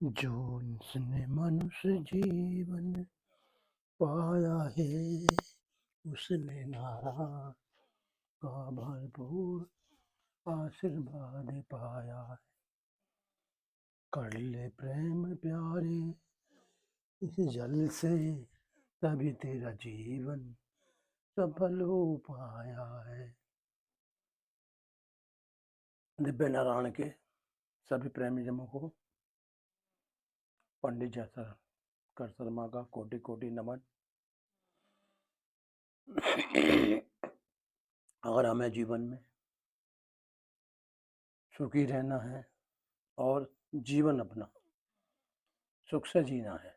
जिसने मनुष्य जीवन पाया है, उसने नारायण का भरपूर आशीर्वाद पाया है। कर ले प्रेम प्यारे इस जल से, तभी तेरा जीवन सफल हो पाया है। दिव्य नारायण के सभी प्रेमी जनों को पंडित जयशंकर शर्मा का कोटि कोटि नमन। अगर हमें जीवन में सुखी रहना है और जीवन अपना सुख से जीना है,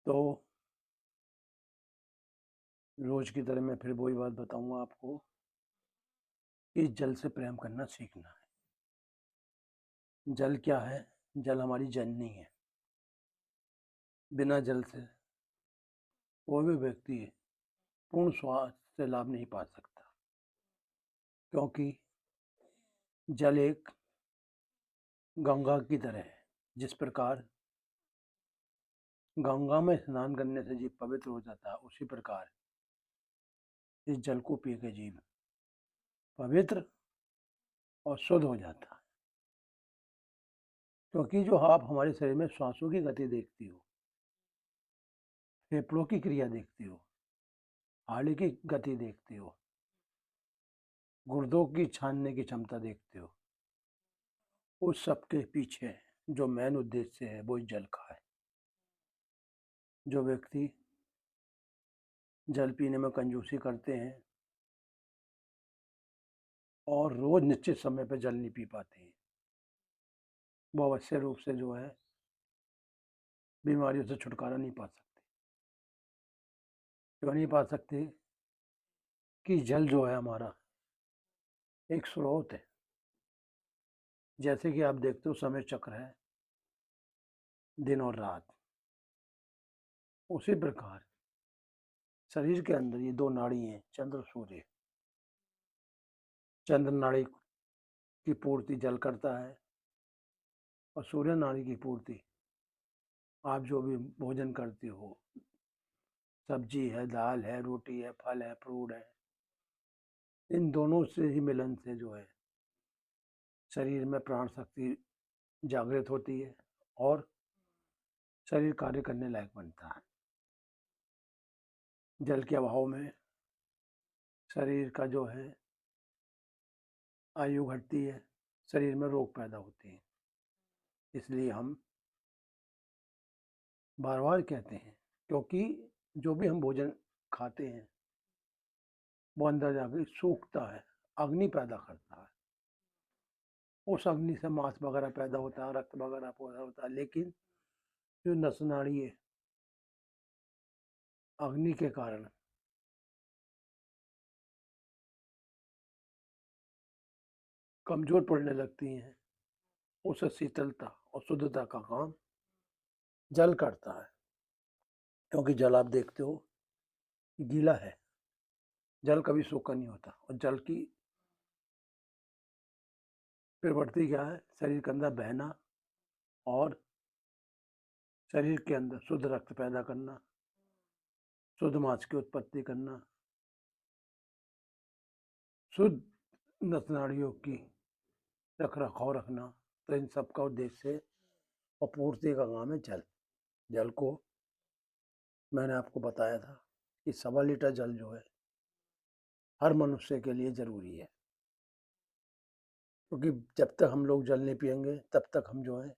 तो रोज की तरह मैं फिर वही बात बताऊंगा आपको कि जल से प्रेम करना सीखना है। जल क्या है? जल हमारी जननी है। बिना जल से कोई भी व्यक्ति पूर्ण स्वास्थ्य से लाभ नहीं पा सकता, क्योंकि जल एक गंगा की तरह है। जिस प्रकार गंगा में स्नान करने से जीव पवित्र हो जाता है, उसी प्रकार इस जल को पी के जीव पवित्र और शुद्ध हो जाता है। क्योंकि जो आप हमारे शरीर में श्वासों की गति देखती हो, फेफड़ों की क्रिया देखती हो, हार्ट की गति देखती हो, गुर्दों की छानने की क्षमता देखते हो, उस सब के पीछे जो मेन उद्देश्य है वो जल का है। जो व्यक्ति जल पीने में कंजूसी करते हैं और रोज निश्चित समय पर जल नहीं पी पाते हैं, वो अवश्य रूप से जो है बीमारियों से छुटकारा नहीं पा सकते। क्यों नहीं पा सकते? कि जल जो है हमारा एक स्रोत है। जैसे कि आप देखते हो समय चक्र है दिन और रात, उसी प्रकार शरीर के अंदर ये दो नाड़ी हैं, चंद्र सूर्य। चंद्र नाड़ी की पूर्ति जल करता है और सूर्य नाड़ी की पूर्ति आप जो भी भोजन करते हो, सब्जी है, दाल है, रोटी है, फल है, फ्रूट है, इन दोनों से ही मिलन से जो है शरीर में प्राण शक्ति जागृत होती है और शरीर कार्य करने लायक बनता है। जल के अभाव में शरीर का जो है आयु घटती है, शरीर में रोग पैदा होते हैं। इसलिए हम बार बार कहते हैं, क्योंकि जो भी हम भोजन खाते हैं वो अंदर जाकर सूखता है, अग्नि पैदा करता है। उस अग्नि से मांस वगैरह पैदा होता है, रक्त वगैरह पैदा होता है, लेकिन जो नस नाड़ी है अग्नि के कारण कमजोर पड़ने लगती हैं। उसे शीतलता और शुद्धता का काम जल करता है। क्योंकि जल आप देखते हो गीला है, जल कभी सूखा नहीं होता। और जल की प्रवृत्ति क्या है? शरीर के अंदर बहना और शरीर के अंदर शुद्ध रक्त पैदा करना, शुद्ध मांस की उत्पत्ति करना, शुद्ध नस नाड़ियों की रख रखाव रखना। तो इन सब का उद्देश्य और पूर्ति का काम है जल। जल को मैंने आपको बताया था कि 1.25 लीटर जल जो है हर मनुष्य के लिए जरूरी है। क्योंकि जब तक हम लोग जल नहीं पियेंगे तब तक हम जो है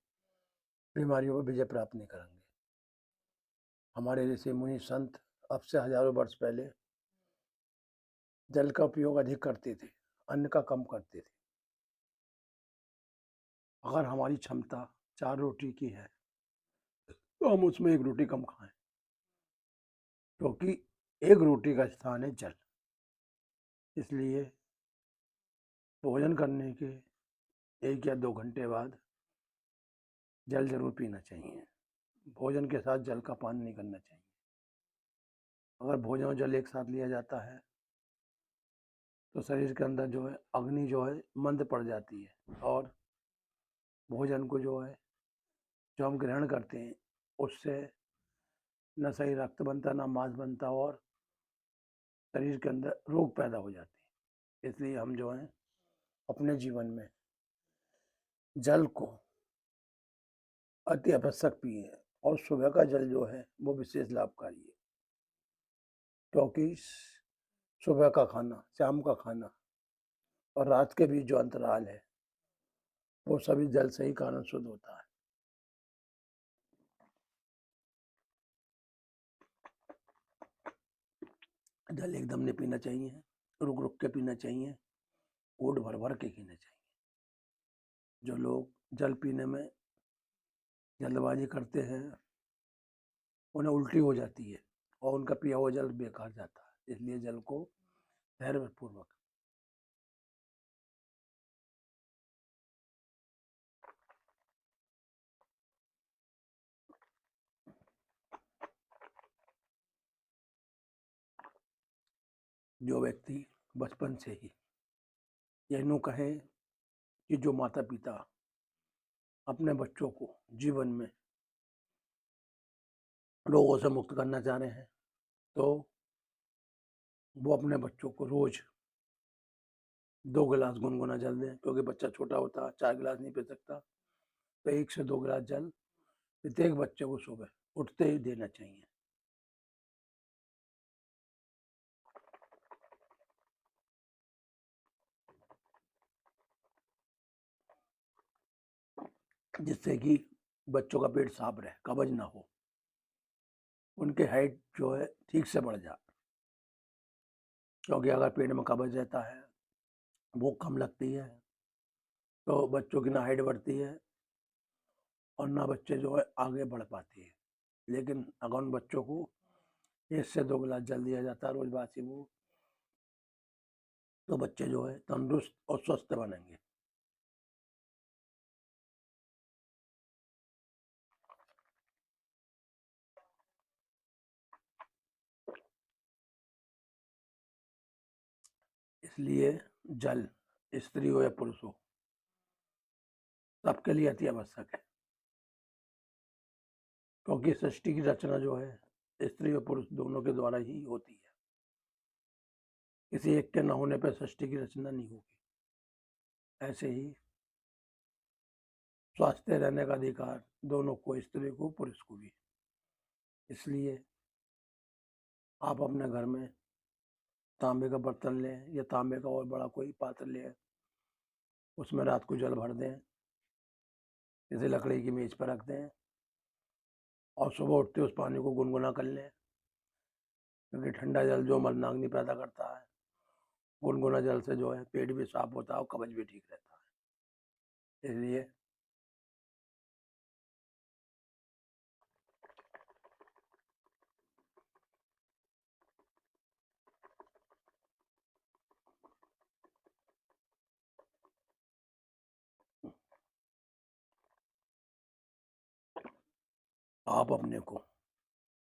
बीमारियों पर विजय प्राप्त नहीं करेंगे। हमारे ऋषि मुनि संत अब से हजारों वर्ष पहले जल का उपयोग अधिक करते थे, अन्न का कम करते थे। अगर हमारी क्षमता 4 रोटी की है तो हम उसमें 1 रोटी कम खाएं, क्योंकि 1 रोटी का स्थान है जल। इसलिए भोजन करने के 1 या 2 घंटे बाद जल जरूर पीना चाहिए। भोजन के साथ जल का पान नहीं करना चाहिए। अगर भोजन और जल एक साथ लिया जाता है तो शरीर के अंदर जो है अग्नि जो है मंद पड़ जाती है और भोजन को जो है, जो हम ग्रहण करते हैं, उससे न सही रक्त बनता, ना मांस बनता, और शरीर के अंदर रोग पैदा हो जाते हैं। इसलिए हम जो है अपने जीवन में जल को अति आवश्यक पिए, और सुबह का जल जो है वो विशेष लाभकारी है, क्योंकि सुबह का खाना, शाम का खाना और रात के बीच जो अंतराल है वो सभी जल से ही कारण शुद्ध होता है। जल एकदम नहीं पीना चाहिए, रुक रुक के पीना चाहिए, घूंट भर भर के पीना चाहिए। जो लोग जल पीने में जल्दबाजी करते हैं उन्हें उल्टी हो जाती है और उनका पिया हुआ जल बेकार जाता है। इसलिए जल को धैर्यपूर्वक जो व्यक्ति बचपन से ही यह नो कहे कि जो माता पिता अपने बच्चों को जीवन में रोगों से मुक्त करना चाह रहे हैं, तो वो अपने बच्चों को रोज 2 गिलास गुनगुना जल दें, क्योंकि बच्चा छोटा होता है, 4 गिलास नहीं पी सकता। तो 1 से 2 गिलास जल प्रत्येक बच्चे को सुबह उठते ही देना चाहिए। जिससे कि बच्चों का पेट साफ रहे, कब्ज ना हो, उनके हाइट जो है ठीक से बढ़ जाए। क्योंकि अगर पेट में कब्ज रहता है, भूख कम लगती है, तो बच्चों की ना हाइट बढ़ती है और ना बच्चे जो है आगे बढ़ पाते हैं। लेकिन अगर उन बच्चों को 1 से 2 गिलास जल दिया जाता है रोज बासी वो, तो बच्चे जो है तंदुरुस्त और स्वस्थ बनेंगे। इसलिए जल, स्त्री हो या पुरुष हो, सबके लिए अति आवश्यक है। क्योंकि सृष्टि की रचना जो है स्त्री और पुरुष दोनों के द्वारा ही होती है। किसी एक के न होने पर सृष्टि की रचना नहीं होगी। ऐसे ही स्वस्थ रहने का अधिकार दोनों को, स्त्री को पुरुष को भी। इसलिए आप अपने घर में तांबे का बर्तन लें या तांबे का और बड़ा कोई पात्र लें, उसमें रात को जल भर दें, इसे लकड़ी की मेज पर रख दें और सुबह उठते उस पानी को गुनगुना कर लें। क्योंकि ठंडा जल जो मलनाग्नि पैदा करता है, गुनगुना जल से जो है पेट भी साफ होता है और कब्ज भी ठीक रहता है। इसलिए आप अपने को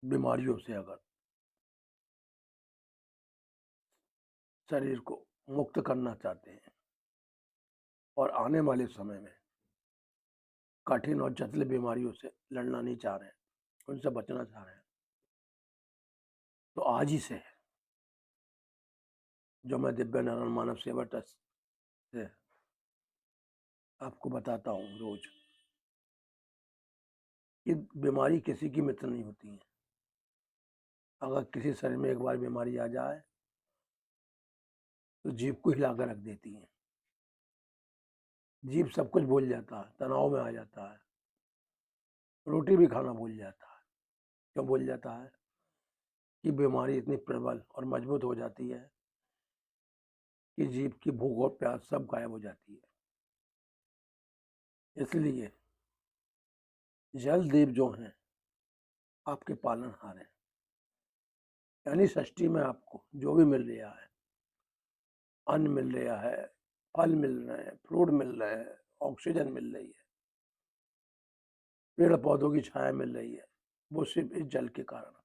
बीमारियों से अगर शरीर को मुक्त करना चाहते हैं और आने वाले समय में कठिन और जटिल बीमारियों से लड़ना नहीं चाह रहे हैं, उनसे बचना चाह रहे हैं, तो आज ही से जो मैं दिव्य नारायण मानव सेवा ट्रस्ट से आपको बताता हूँ रोज, कि बीमारी किसी की मित्र नहीं होती है। अगर किसी शरीर में एक बार बीमारी आ जाए तो जीभ को हिला कर रख देती है। जीभ सब कुछ भूल जाता है, तनाव में आ जाता है, रोटी भी खाना भूल जाता है। क्यों भूल जाता है? कि बीमारी इतनी प्रबल और मजबूत हो जाती है कि जीभ की भूख और प्यास सब गायब हो जाती है। इसलिए जल देव जो हैं आपके पालनहार हैं। यानी सृष्टि में आपको जो भी मिल रहा है, अन्न मिल रहा है, फल मिल रहे हैं, फ्रूट मिल रहे हैं, ऑक्सीजन मिल रही है, पेड़ पौधों की छाया मिल रही है, वो सिर्फ इस जल के कारण।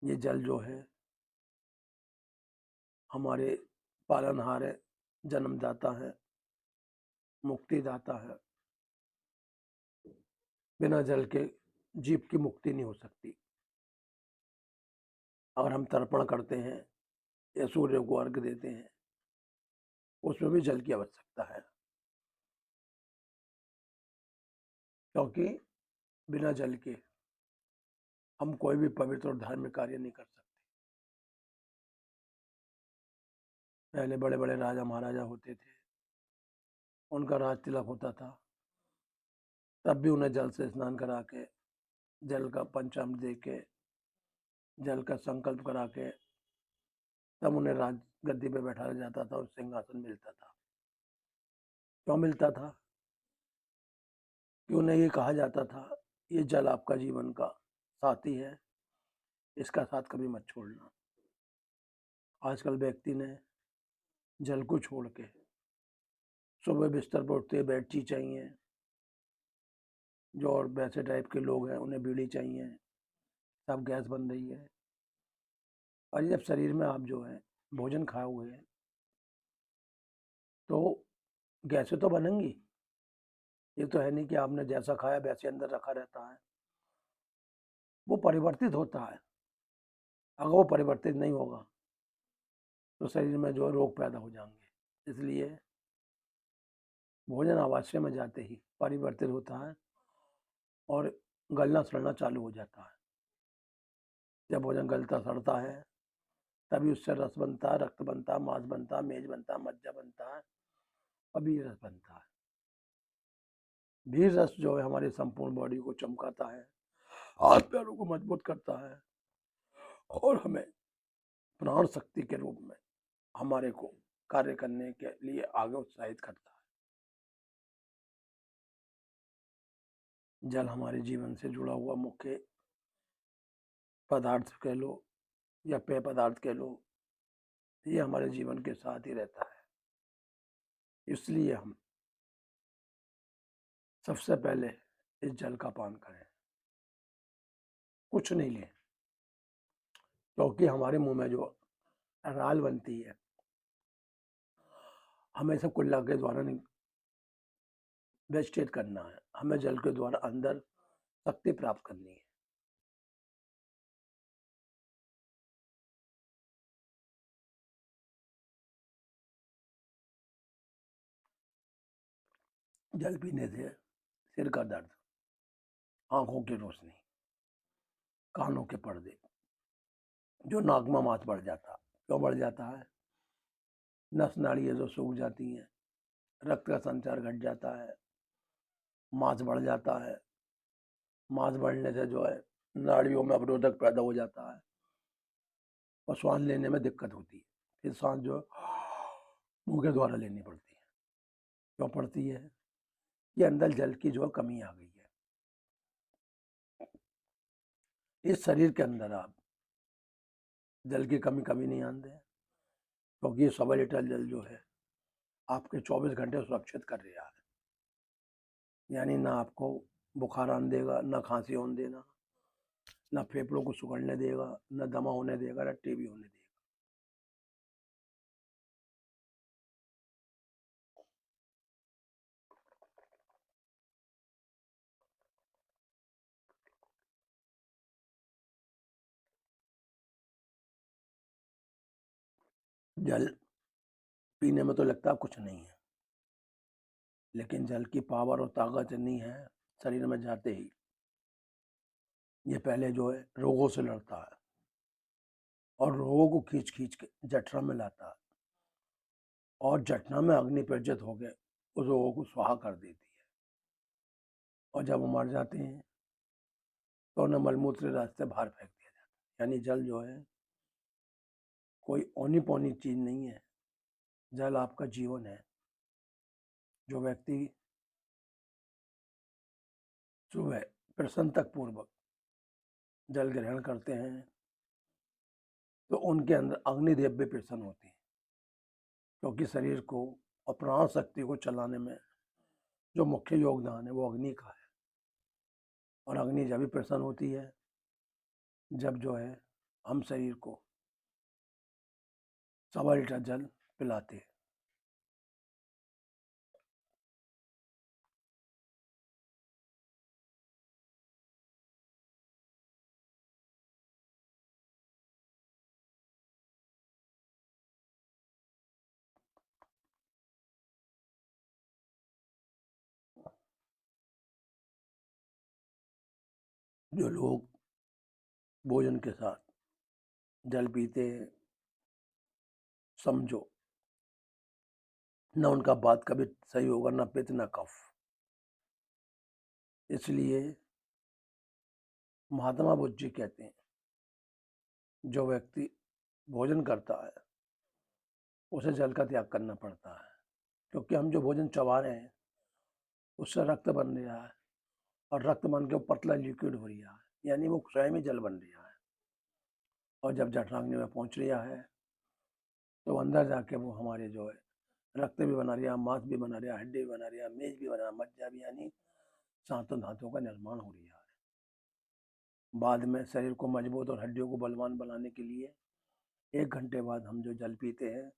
ये जल जो है हमारे पालनहार है, जन्मदाता है, मुक्तिदाता है। बिना जल के जीव की मुक्ति नहीं हो सकती। अगर हम तर्पण करते हैं या सूर्य को अर्घ्य देते हैं, उसमें भी जल की आवश्यकता है, क्योंकि बिना जल के हम कोई भी पवित्र और धार्मिक कार्य नहीं कर सकते। पहले बड़े बड़े राजा महाराजा होते थे, उनका राज तिलक होता था, तब भी उन्हें जल से स्नान करा के, जल का पंचामृत दे के, जल का संकल्प करा के, तब उन्हें राज गद्दी पे बैठाया जाता था और सिंहासन मिलता था। क्यों मिलता था? कि उन्हें ये कहा जाता था, ये जल आपका जीवन का साथी है, इसका साथ कभी मत छोड़ना। आजकल व्यक्ति ने जल को छोड़ के सुबह बिस्तर पर उठते बेड टी चाहिए, जो और वैसे टाइप के लोग हैं उन्हें बीड़ी चाहिए, सब गैस बन रही है। और जब शरीर में आप जो है भोजन खाए हुए हैं तो गैसें तो बनेंगी। ये तो है नहीं कि आपने जैसा खाया वैसे अंदर रखा रहता है, वो परिवर्तित होता है। अगर वो परिवर्तित नहीं होगा तो शरीर में जो रोग पैदा हो जाएंगे। इसलिए भोजन आवाशय में जाते ही परिवर्तित होता है और गलना सड़ना चालू हो जाता है। जब भोजन गलता सड़ता है तभी उससे रस बनता है, रक्त बनता है, मांस बनता है, मेज बनता है, मज्जा बनता है और बीज रस बनता है। बीज रस जो है हमारी संपूर्ण बॉडी को चमकाता है, हाथ पैरों को मजबूत करता है और हमें प्राण शक्ति के रूप में हमारे को कार्य करने के लिए आगे उत्साहित करता है। जल हमारे जीवन से जुड़ा हुआ मुख्य पदार्थ कह लो या पेय पदार्थ कह लो, ये हमारे जीवन के साथ ही रहता है। इसलिए हम सबसे पहले इस जल का पान करें, कुछ नहीं लें, क्योंकि हमारे मुंह में जो राल बनती है हमें सब कुल्ला के द्वारा नहीं वेजिटेट करना है, हमें जल के द्वारा अंदर शक्ति प्राप्त करनी है। जल पीने से सिर का दर्द, आंखों की रोशनी, कानों के पर्दे, जो नागमा मांस बढ़ जाता, क्यों बढ़ जाता है? नस नाड़ियाँ जो सूख जाती हैं, रक्त का संचार घट जाता है, मांस बढ़ जाता है। मांस बढ़ने से जो है नाड़ियों में अवरोधक पैदा हो जाता है और श्वास लेने में दिक्कत होती है। फिर सांस जो मुंह के द्वारा लेनी पड़ती है। क्यों पड़ती है? कि अंदर जल की जो कमी आ गई है। इस शरीर के अंदर आप जल की कमी कभी नहीं आने दें, क्योंकि ये 1.25 लीटर जल जो है आपके 24 घंटे सुरक्षित कर रहा है। यानी ना आपको बुखार आने देगा, ना खांसी होने देना, ना फेफड़ों को सुगड़ने देगा, ना दमा होने देगा, ना टीबी होने देगा। जल पीने में तो लगता कुछ नहीं है, लेकिन जल की पावर और ताकत इतनी है, शरीर में जाते ही ये पहले जो है रोगों से लड़ता है और रोगों को खींच खींच के जठरा में लाता है और जठरा में अग्नि प्रज्वलित हो गए उस रोगों को स्वाहा कर देती है। और जब वो मर जाते हैं तो उन्हें मलमूत्र रास्ते बाहर फेंक दिया जाता है। यानी जल जो है कोई औनी पौनी चीज नहीं है, जल आपका जीवन है। जो व्यक्ति सुबह प्रसन्नता पूर्वक जल ग्रहण करते हैं तो उनके अंदर अग्निदेव भी प्रसन्न होती है, क्योंकि शरीर को और प्राण शक्ति को चलाने में जो मुख्य योगदान है वो अग्नि का है। और अग्नि जब भी प्रसन्न होती है जब जो है हम शरीर को 1.25 लीटर जल पिलाते हैं। जो लोग भोजन के साथ जल पीते हैं, समझो न उनका बात कभी सही होगा, न पित्त न कफ। इसलिए महात्मा बुद्ध जी कहते हैं, जो व्यक्ति भोजन करता है उसे जल का त्याग करना पड़ता है, क्योंकि हम जो भोजन चबा रहे हैं उससे रक्त बन रहा है, और रक्त बन के पतला लिक्विड हो रहा है, यानी वो स्वयं ही जल बन रहा है। और जब जठराग्नि में पहुंच रहा है तो अंदर जाके वो हमारे जो है रक्त भी बना रहा, मांस भी बना रहा, हड्डी भी बना रहा, मेज भी बना, मज्जा भी, यानी सातों धातुओं का निर्माण हो रहा है। बाद में शरीर को मजबूत और हड्डियों को बलवान बनाने के लिए 1 घंटे बाद हम जो जल पीते हैं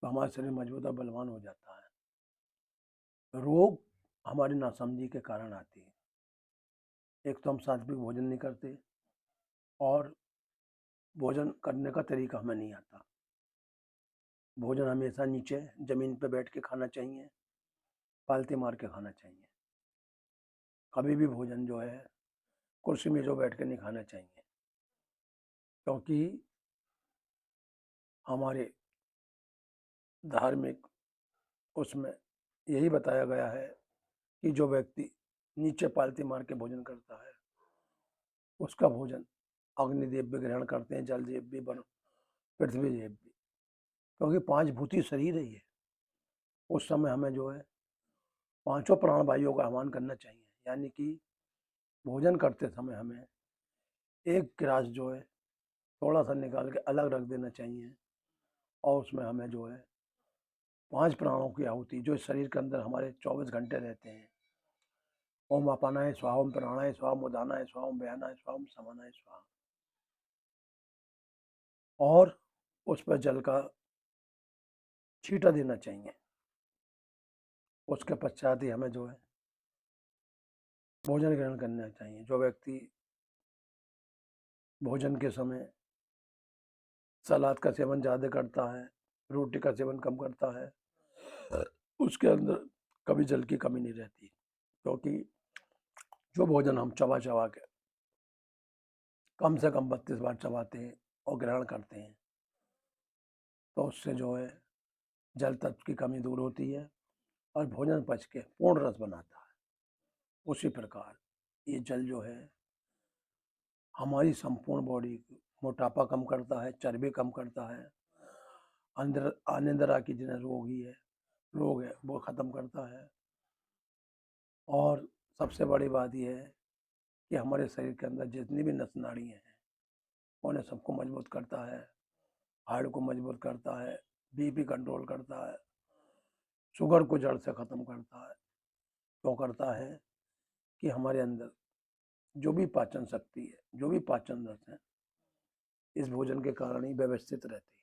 तो हमारा शरीर मजबूत और बलवान हो जाता है। रोग हमारी नासमझी के कारण आती है। एक तो हम सात्विक भोजन नहीं करते, और भोजन करने का तरीका हमें नहीं आता। भोजन हमेशा नीचे जमीन पर बैठ के खाना चाहिए, पालती मार के खाना चाहिए। कभी भी भोजन जो है कुर्सी में जो बैठ के नहीं खाना चाहिए, क्योंकि हमारे धार्मिक उसमें यही बताया गया है कि जो व्यक्ति नीचे पालती मार के भोजन करता है उसका भोजन अग्निदेव भी ग्रहण करते हैं, जल देव भी, पृथ्वी देव भी, क्योंकि 5 भूती शरीर है ये। उस समय हमें जो है 5 प्राणवायुओं का आह्वान करना चाहिए, यानी कि भोजन करते समय हमें एक गिलास जो है थोड़ा सा निकाल के अलग रख देना चाहिए, और उसमें हमें जो है 5 प्राणों की आहुति, जो शरीर के अंदर हमारे 24 घंटे रहते हैं, ओम अपानाय स्वाहा, ओम प्राणाय स्वाहा, ओम उदानाय स्वाहा, ओम व्यानाय स्वाहा, ओम समानाय स्वाहा, और उस पर जल का छींटा देना चाहिए। उसके पश्चात ही हमें जो है भोजन ग्रहण करना चाहिए। जो व्यक्ति भोजन के समय सलाद का सेवन ज़्यादा करता है, रोटी का सेवन कम करता है, उसके अंदर कभी जल की कमी नहीं रहती, क्योंकि जो भोजन हम चबा चबा के कम से कम 32 बार चबाते हैं और ग्रहण करते हैं, तो उससे जो है जल तत्व की कमी दूर होती है और भोजन पच के पूर्ण रस बनाता है। उसी प्रकार ये जल जो है हमारी संपूर्ण बॉडी की मोटापा कम करता है, चर्बी कम करता है, अंदर अनिंद्रा की जिन्हें रोग है वो ख़त्म करता है। और सबसे बड़ी बात यह है कि हमारे शरीर के अंदर जितनी भी नस नाड़ियाँ हैं उन्हें सबको मजबूत करता है, हार्ट को मजबूत करता है, बीपी कंट्रोल करता है, शुगर को जड़ से ख़त्म करता है। क्यों करता है कि हमारे अंदर जो भी पाचन शक्ति है, जो भी पाचन रस है, इस भोजन के कारण ही व्यवस्थित रहती है।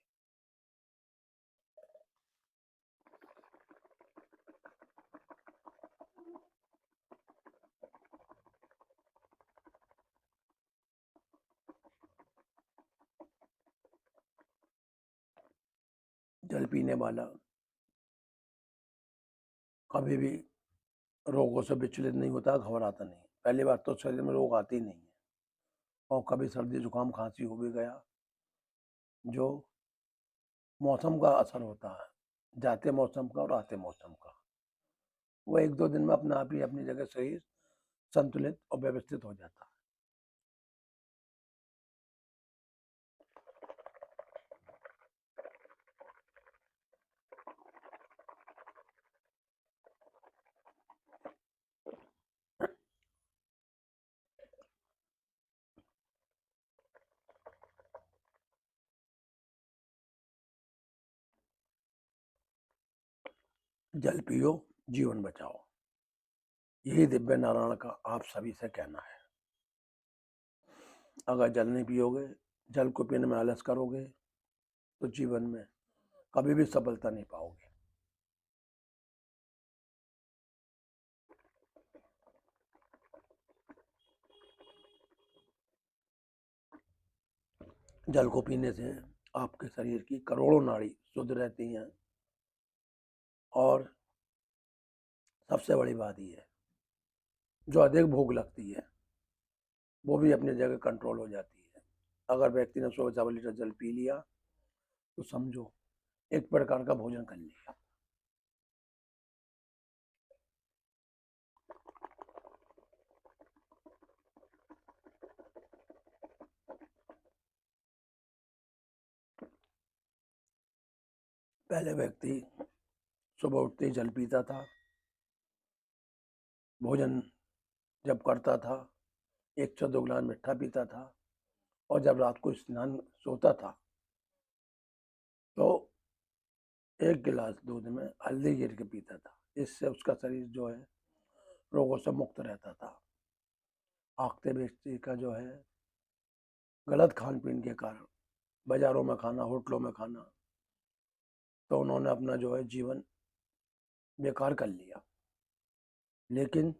जल पीने वाला कभी भी रोगों से विचलित नहीं होता, घबराता नहीं। पहली बात तो शरीर में रोग आती नहीं है, और कभी सर्दी जुकाम खांसी हो भी गया, जो मौसम का असर होता है, जाते मौसम का और आते मौसम का, वो 1-2 दिन में अपने आप ही अपनी जगह शरीर संतुलित और व्यवस्थित हो जाता है। जल पियो, जीवन बचाओ, यही दिव्य नारायण का आप सभी से कहना है। अगर जल नहीं पियोगे, जल को पीने में आलस करोगे, तो जीवन में कभी भी सफलता नहीं पाओगे। जल को पीने से आपके शरीर की करोड़ों नाड़ी शुद्ध रहती हैं, और सबसे बड़ी बात यह है, जो अधिक भूख लगती है वो भी अपनी जगह कंट्रोल हो जाती है। अगर व्यक्ति ने 100 लीटर जल पी लिया तो समझो एक प्रकार का भोजन कर लिया। पहले व्यक्ति सुबह उठते ही जल पीता था, भोजन जब करता था 1 से 2 गिलास मीठा पीता था, और जब रात को स्नान सोता था तो 1 गिलास दूध में हल्दी गिर के पीता था। इससे उसका शरीर जो है रोगों से मुक्त रहता था। आखते व्यक्ति का जो है गलत खान पीन के कारण बाजारों में खाना, होटलों में खाना, तो उन्होंने अपना जो है जीवन बेकार कर लिया। लेकिन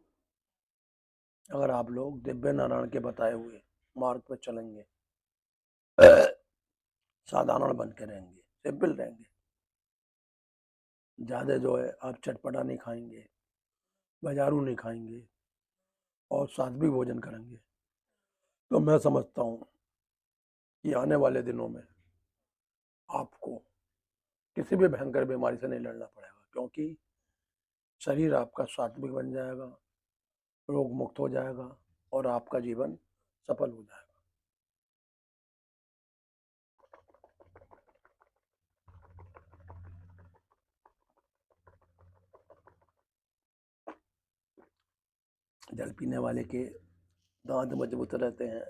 अगर आप लोग दिव्य नारायण के बताए हुए मार्ग पर चलेंगे, साधारण बन के रहेंगे, सिंपल रहेंगे, ज़्यादा जो है आप चटपटा नहीं खाएंगे, बाजारू नहीं खाएंगे और सात्विक भोजन करेंगे, तो मैं समझता हूँ कि आने वाले दिनों में आपको किसी भी भयंकर बीमारी से नहीं लड़ना पड़ेगा, क्योंकि शरीर आपका सात्विक बन जाएगा, रोग मुक्त हो जाएगा और आपका जीवन सफल हो जाएगा। जल पीने वाले के दांत मजबूत रहते हैं,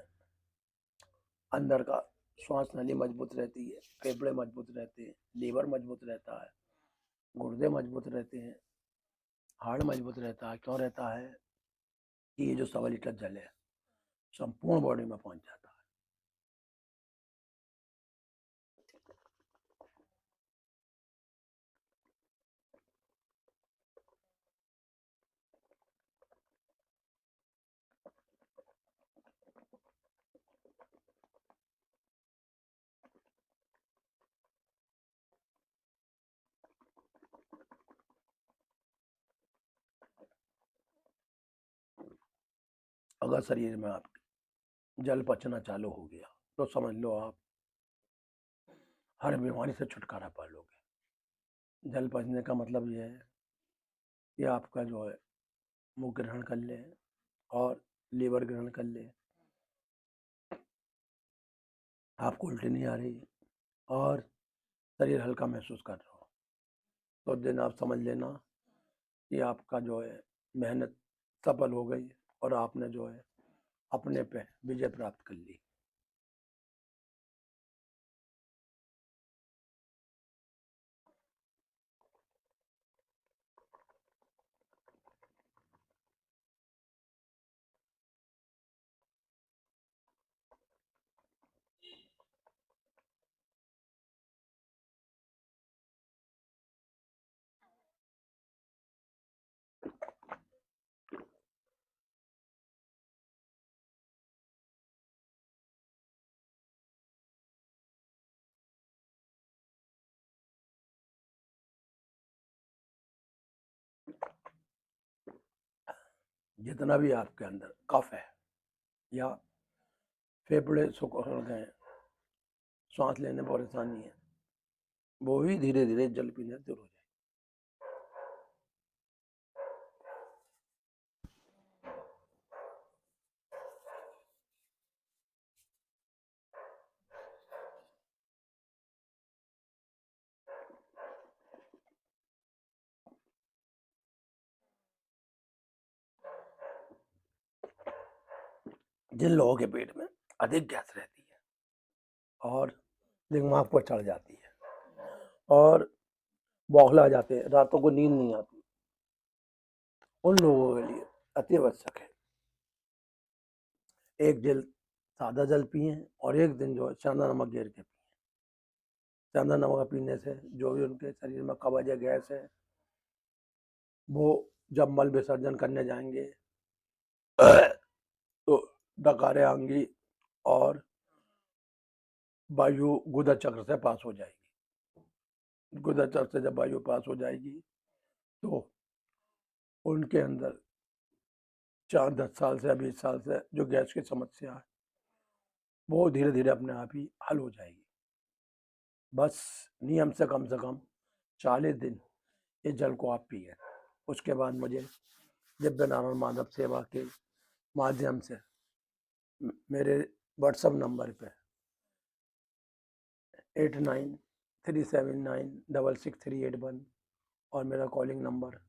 अंदर का श्वास नली मजबूत रहती है, फेफड़े मजबूत रहते हैं, लीवर मजबूत रहता है, गुर्दे मजबूत रहते हैं, हार्ट मजबूत रहता है। क्यों रहता है कि ये जो 1.25 लीटर जल है संपूर्ण बॉडी में पहुंच जाता है। अगर शरीर में आपके जल पचना चालू हो गया तो समझ लो आप हर बीमारी से छुटकारा पा लोगे। जल पचने का मतलब यह है कि आपका जो है मुंह ग्रहण कर ले और लीवर ग्रहण कर ले, आपको उल्टी नहीं आ रही और शरीर हल्का महसूस कर रहा हो, तो दिन आप समझ लेना कि आपका जो है मेहनत सफल हो गई और आपने जो है अपने पे विजय प्राप्त कर ली। जितना भी आपके अंदर कफ है या फेफड़े सुखड़ गए, सांस लेने में परेशानी है, वो भी धीरे धीरे जल पीने से दूर हो जाए। जिन लोगों के पेट में अधिक गैस रहती है और दिमाग पर चढ़ जाती है और बौखला जाते हैं, रातों को नींद नहीं आती, उन लोगों के लिए अति आवश्यक है एक जल सादा जल पिए और एक दिन जो है चंदा नमक घेर के पिए। चंदा नमक पीने से जो भी उनके शरीर में कब्ज है, गैस है, वो जब मल विसर्जन करने जाएंगे तो डकारे आएंगी और वायु गुदा चक्र से पास हो जाएगी। गुदा चक्र से जब वायु पास हो जाएगी तो उनके अंदर 4-10 साल से या 20 साल से जो गैस की समस्या है वो धीरे धीरे अपने आप ही हल हो जाएगी। बस नियम से कम 40 दिन इस जल को आप पिए। उसके बाद मुझे दिव्य नारायण माधव सेवा के माध्यम से मेरे व्हाट्सएप नंबर पे 8937966381 और मेरा कॉलिंग नंबर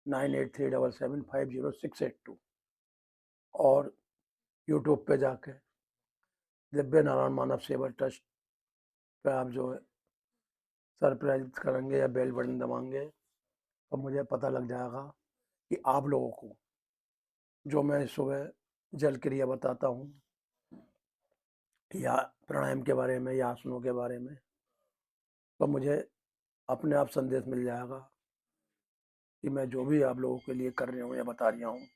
9837750682 और यूट्यूब पे जाके दिव्य नारायण मानव सेवा ट्रस्ट पे आप जो है सरप्राइज करेंगे या बेल बटन दबाएंगे तो मुझे पता लग जाएगा कि आप लोगों को जो मैं सुबह जल क्रिया बताता हूँ या प्राणायाम के बारे में या आसनों के बारे में, तो मुझे अपने आप संदेश मिल जाएगा कि मैं जो भी आप लोगों के लिए कर रही हूँ या बता रही हूँ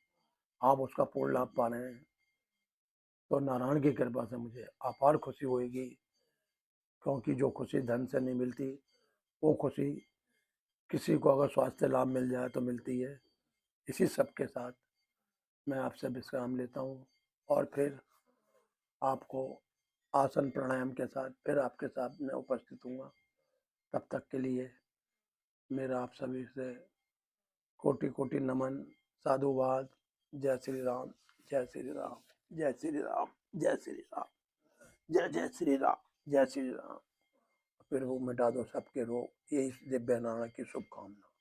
आप उसका पूर्ण लाभ पा रहे हैं। तो नारायण की कृपा से मुझे अपार खुशी होगी, क्योंकि जो खुशी धन से नहीं मिलती वो खुशी किसी को अगर स्वास्थ्य लाभ मिल जाए तो मिलती है। इसी सब के साथ मैं आपसे विश्राम लेता हूँ और फिर आपको आसन प्राणायाम के साथ फिर आपके साथ मैं उपस्थित हूँगा। तब तक के लिए मेरा आप सभी से कोटि कोटि नमन, साधुवाद। जय श्री राम, जय श्री राम, जय श्री राम, जय श्री राम, जय जय श्री राम, जय श्री राम। फिर वो मिटा दो सबके रोग, यही दिव्य नारायण की शुभकामना।